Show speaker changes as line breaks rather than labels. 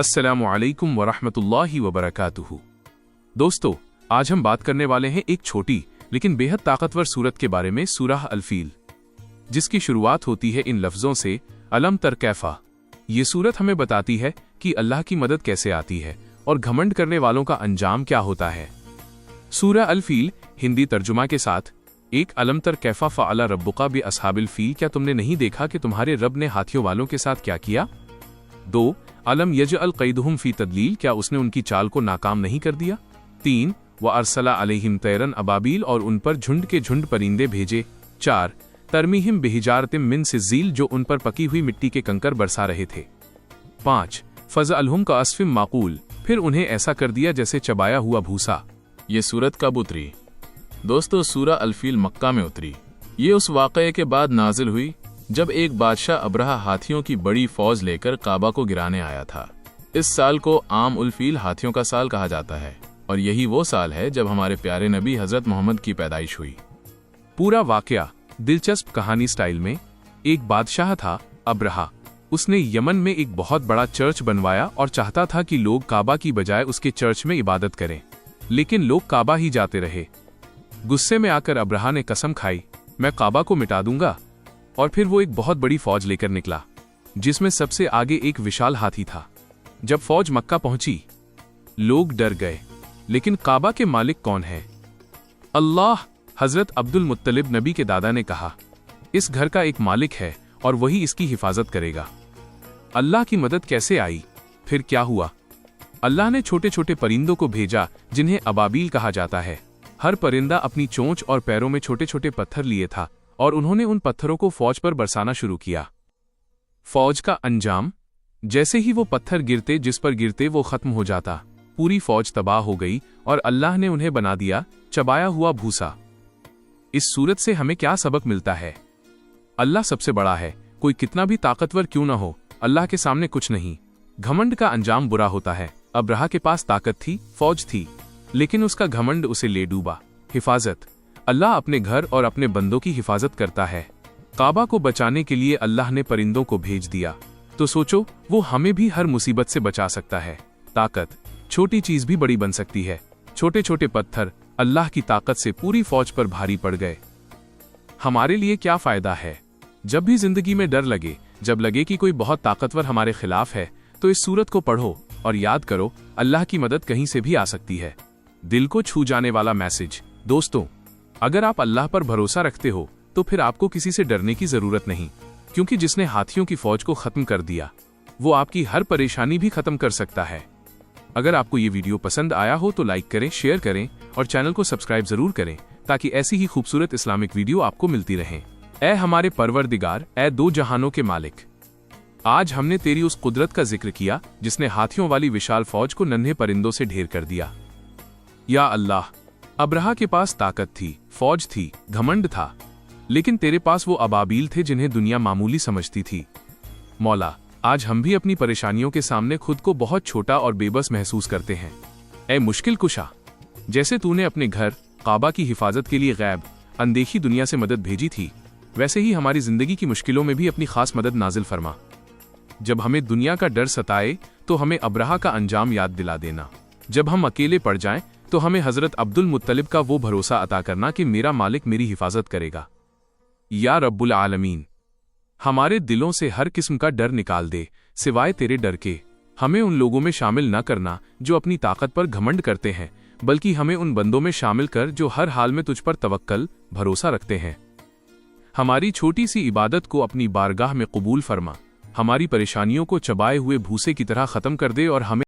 अस्सलामु अलैकुम वरहमतुल्लाहि वबरकातुहू। दोस्तों, आज हम बात करने वाले हैं एक छोटी लेकिन बेहद ताकतवर सूरत के बारे में, सूरह अल-फील, जिसकी शुरुआत होती है इन लफ्जों से अलम तर कैफा। ये सूरत हमें बताती है कि अल्लाह की मदद कैसे आती है और घमंड करने वालों का अंजाम क्या होता है। सूरह अल-फील हिंदी तर्जुमा के साथ, एक अलम तर कैफा फ़अला रब्बुका बि अस्हाबिल फील, क्या तुमने नहीं देखा कि तुम्हारे रब ने हाथियों वालों के साथ क्या किया। 2 अलम यजअल कैदहुम फी तदलील, क्या उसने उनकी चाल को नाकाम नहीं कर दिया। 3 व अरसला अलैहिम तैरन अबाबील, और उन पर झुंड के झुंड परिंदे भेजे। 4 तरमीहिम बिहिजारतिम मिन सिज्जील, जो उन पर पकी हुई मिट्टी के कंकर बरसा रहे थे। 5 फज़अलहुम का अस्फिम माकूल, फिर उन्हें ऐसा कर दिया जैसे चबाया हुआ भूसा।
ये सूरत कब उतरी? दोस्तों, सूरह अल-फील मक्का में उतरी। ये उस वाक़ये के बाद नाजिल हुई जब एक बादशाह अब्रहा हाथियों की बड़ी फौज लेकर काबा को गिराने आया था। इस साल को आम उल फील, हाथियों का साल कहा जाता है, और यही वो साल है जब हमारे प्यारे नबी हजरत मोहम्मद की पैदाइश हुई।
पूरा वाकया दिलचस्प कहानी स्टाइल में। एक बादशाह था अब्रहा। उसने यमन में एक बहुत बड़ा चर्च बनवाया और चाहता था कि लोग काबा की बजाय उसके चर्च में इबादत करें, लेकिन लोग काबा ही जाते रहे। गुस्से में आकर अब्रहा ने कसम खाई, मैं काबा को मिटा दूंगा। और फिर वो एक बहुत बड़ी फौज लेकर निकला, जिसमें सबसे आगे एक विशाल हाथी था। जब फौज मक्का पहुंची, लोग डर गए, लेकिन काबा के मालिक कौन है? अल्लाह। हजरत अब्दुल मुत्तलिब नबी के दादा ने कहा, इस घर का एक मालिक है और वही इसकी हिफाजत करेगा। अल्लाह की मदद कैसे आई? फिर क्या हुआ? अल्लाह ने छोटे छोटे परिंदों को भेजा जिन्हें अबाबील कहा जाता है। हर परिंदा अपनी चोंच और पैरों में छोटे छोटे पत्थर लिए था और उन्होंने उन पत्थरों को फौज पर बरसाना शुरू किया। फौज का अंजाम, जैसे ही वो पत्थर गिरते, जिस पर गिरते वो खत्म हो जाता। पूरी फौज तबाह हो गई और अल्लाह ने उन्हें बना दिया चबाया हुआ भूसा। इस सूरत से हमें क्या सबक मिलता है? अल्लाह सबसे बड़ा है, कोई कितना भी ताकतवर क्यों न हो, अल्लाह के सामने कुछ नहीं। घमंड का अंजाम बुरा होता है। अब्रहा के पास ताकत थी, फौज थी, लेकिन उसका घमंड उसे ले डूबा। हिफाजत, अल्लाह अपने घर और अपने बंदों की हिफाजत करता है। काबा को बचाने के लिए अल्लाह ने परिंदों को भेज दिया, तो सोचो वो हमें भी हर मुसीबत से बचा सकता है। ताकत, छोटी चीज भी बड़ी बन सकती है। छोटे छोटे पत्थर अल्लाह की ताकत से पूरी फौज पर भारी पड़ गए। हमारे लिए क्या फायदा है? जब भी जिंदगी में डर लगे, जब लगे कि कोई बहुत ताकतवर हमारे खिलाफ है, तो इस सूरत को पढ़ो और याद करो, अल्लाह की मदद कहीं से भी आ सकती है। दिल को छू जाने वाला मैसेज। दोस्तों, अगर आप अल्लाह पर भरोसा रखते हो तो फिर आपको किसी से डरने की जरूरत नहीं, क्योंकि जिसने हाथियों की फौज को खत्म कर दिया, वो आपकी हर परेशानी भी खत्म कर सकता है। अगर आपको ये वीडियो पसंद आया हो तो लाइक करें, शेयर करें और चैनल को सब्सक्राइब जरूर करें, ताकि ऐसी ही खूबसूरत इस्लामिक वीडियो आपको मिलती रहें। ऐ हमारे परवरदिगार, ऐ दो जहानों के मालिक, आज हमने तेरी उस कुदरत का जिक्र किया जिसने हाथियों वाली विशाल फौज को नन्हे परिंदों से ढेर कर दिया। या अल्लाह, अब्रहा के पास ताकत थी, फौज थी, घमंड था, लेकिन तेरे पास वो अबाबील थे जिन्हें दुनिया मामूली समझती थी। मौला, आज हम भी अपनी परेशानियों के सामने खुद को बहुत छोटा और बेबस महसूस करते हैं। ऐ मुश्किल कुशा, जैसे तूने अपने घर काबा की हिफाजत के लिए गैब अनदेखी दुनिया से मदद भेजी थी, वैसे ही हमारी जिंदगी की मुश्किलों में भी अपनी खास मदद नाजिल फरमा। जब हमें दुनिया का डर सताए तो हमें अब्रहा का अंजाम याद दिला देना। जब हम अकेले पड़ जाएं तो हमें हजरत अब्दुल मुत्तलिब का वो भरोसा अता करना कि मेरा मालिक मेरी हिफाजत करेगा। या रब्बुल आलमीन, हमारे दिलों से हर किस्म का डर निकाल दे सिवाय तेरे डर के। हमें उन लोगों में शामिल न करना जो अपनी ताकत पर घमंड करते हैं, बल्कि हमें उन बंदों में शामिल कर जो हर हाल में तुझ पर तवक्कल, भरोसा रखते हैं। हमारी छोटी सी इबादत को अपनी बारगाह में कबूल फरमा। हमारी परेशानियों को चबाए हुए भूसे की तरह खत्म कर दे और हमें